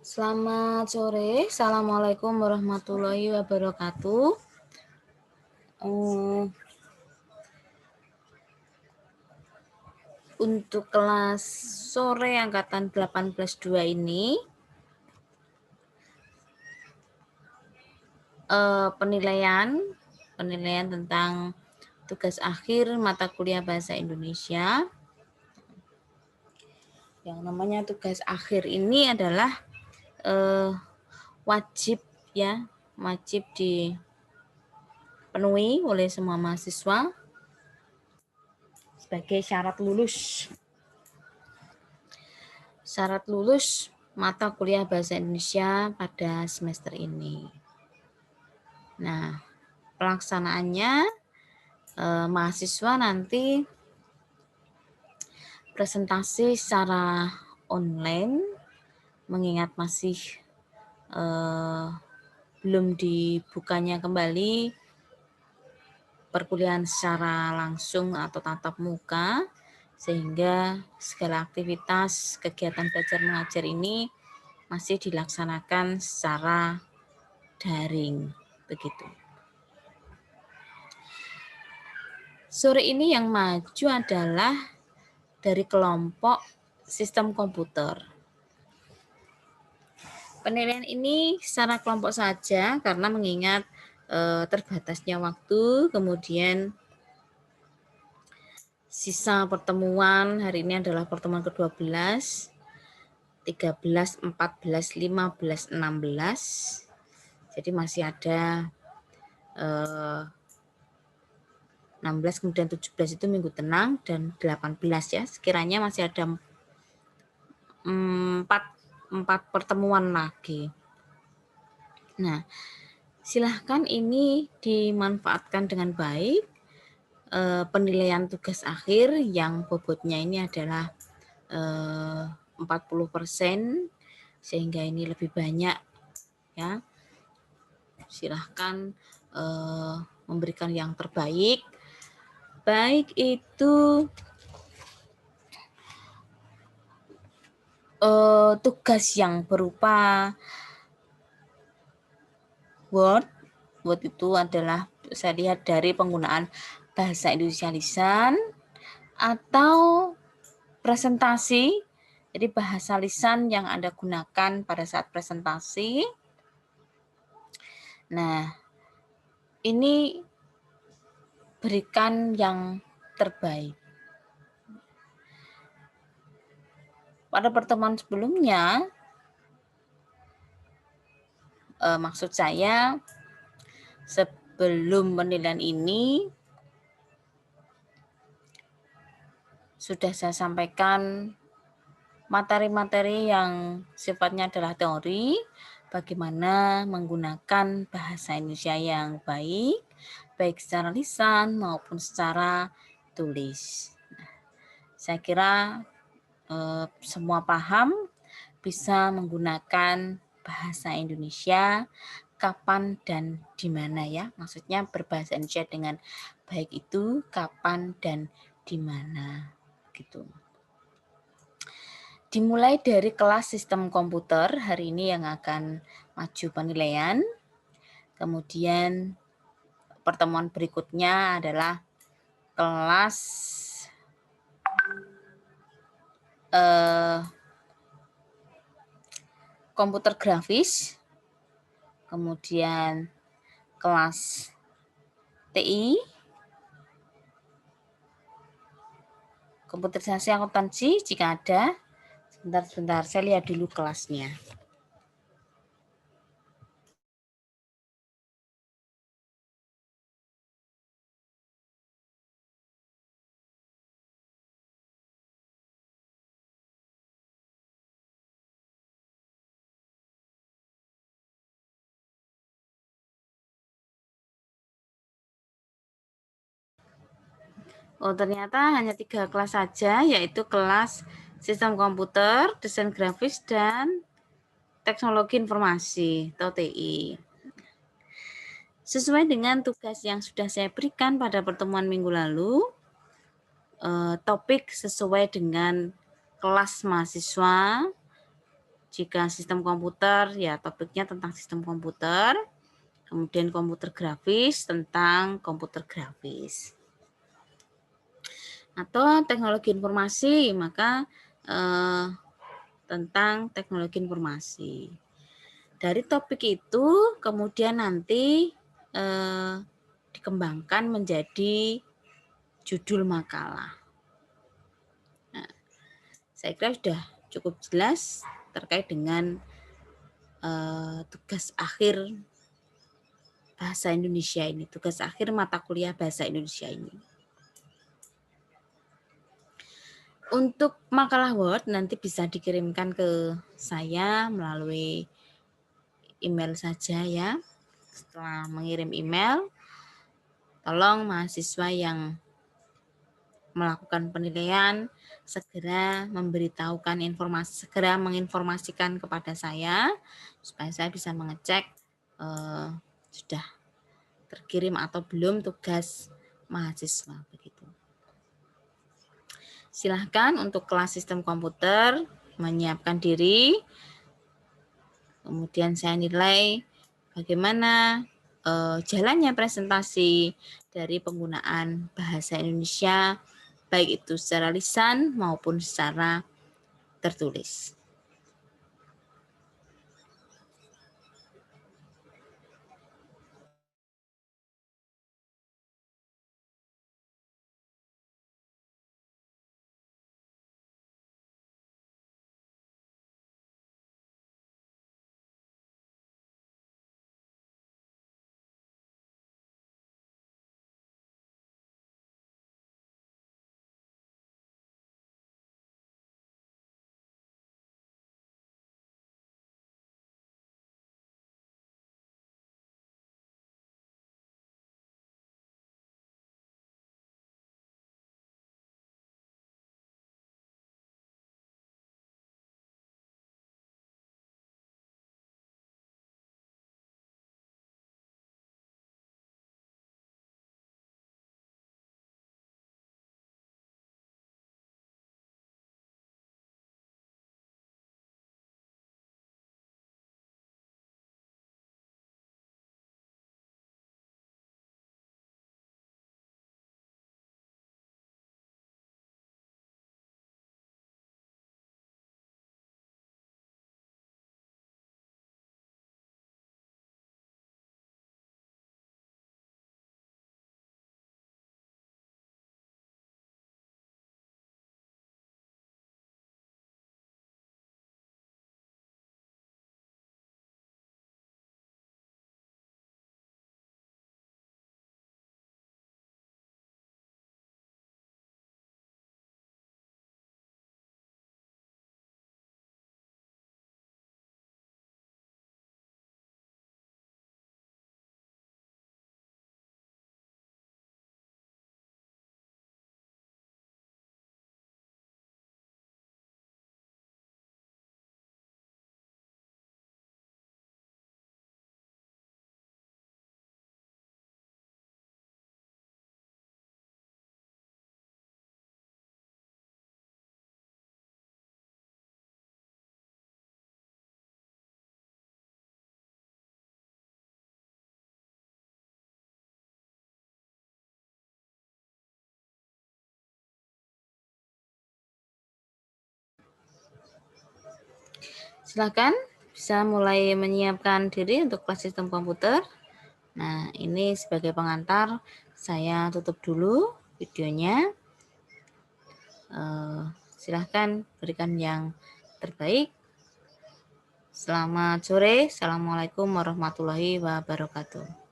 Selamat sore, Assalamualaikum warahmatullahi wabarakatuh. Untuk kelas sore angkatan 18-2 ini, penilaian tentang tugas akhir mata kuliah Bahasa Indonesia. Yang namanya tugas akhir ini adalah wajib dipenuhi oleh semua mahasiswa sebagai syarat lulus mata kuliah Bahasa Indonesia pada semester ini. Nah, pelaksanaannya mahasiswa nanti presentasi secara online, mengingat masih belum dibukanya kembali perkuliahan secara langsung atau tatap muka, sehingga segala aktivitas kegiatan belajar mengajar ini masih dilaksanakan secara daring, begitu. Sore ini yang maju adalah dari kelompok sistem komputer. Penilaian ini secara kelompok saja karena mengingat terbatasnya waktu, kemudian sisa pertemuan hari ini adalah pertemuan ke-12, 13, 14, 15, 16. Jadi masih ada 16, kemudian 17 itu minggu tenang, dan 18 ya, sekiranya masih ada 4 pertemuan lagi. Nah, silahkan ini dimanfaatkan dengan baik. Penilaian tugas akhir yang bobotnya ini adalah 40%, sehingga ini lebih banyak ya. Silahkan memberikan yang terbaik, baik itu tugas yang berupa Word itu adalah saya lihat dari penggunaan bahasa Indonesia lisan, atau presentasi, jadi bahasa lisan yang Anda gunakan pada saat presentasi. Nah, ini berikan yang terbaik. Pada pertemuan sebelumnya, maksud saya sebelum penilaian ini sudah saya sampaikan materi-materi yang sifatnya adalah teori, bagaimana menggunakan bahasa Indonesia yang baik secara lisan maupun secara tulis. Nah, saya kira semua paham bisa menggunakan bahasa Indonesia kapan dan di mana ya. Maksudnya berbahasa Indonesia dengan baik itu kapan dan di mana gitu. Dimulai dari kelas sistem komputer hari ini yang akan maju penilaian. Kemudian pertemuan berikutnya adalah kelas komputer grafis, kemudian kelas TI, komputerisasi akuntansi jika ada. Sebentar, saya lihat dulu kelasnya. Oh, ternyata hanya 3 kelas saja, yaitu kelas sistem komputer, desain grafis, dan teknologi informasi atau TI. Sesuai dengan tugas yang sudah saya berikan pada pertemuan minggu lalu, topik sesuai dengan kelas mahasiswa. Jika sistem komputer, ya topiknya tentang sistem komputer. Kemudian komputer grafis, tentang komputer grafis. Atau teknologi informasi, maka tentang teknologi informasi. Dari topik itu, kemudian nanti dikembangkan menjadi judul makalah. Nah, saya kira sudah cukup jelas terkait dengan tugas akhir bahasa Indonesia ini, tugas akhir mata kuliah bahasa Indonesia ini. Untuk makalah Word nanti bisa dikirimkan ke saya melalui email saja ya. Setelah mengirim email, tolong mahasiswa yang melakukan penilaian segera memberitahukan informasi, segera menginformasikan kepada saya supaya saya bisa mengecek sudah terkirim atau belum tugas mahasiswa begitu. Silahkan untuk kelas sistem komputer menyiapkan diri. Kemudian saya nilai bagaimana jalannya presentasi dari penggunaan bahasa Indonesia, baik itu secara lisan maupun secara tertulis. Silakan bisa mulai menyiapkan diri untuk kelas sistem komputer. Nah, ini sebagai pengantar, saya tutup dulu videonya. Silahkan berikan yang terbaik. Selamat sore. Assalamualaikum warahmatullahi wabarakatuh.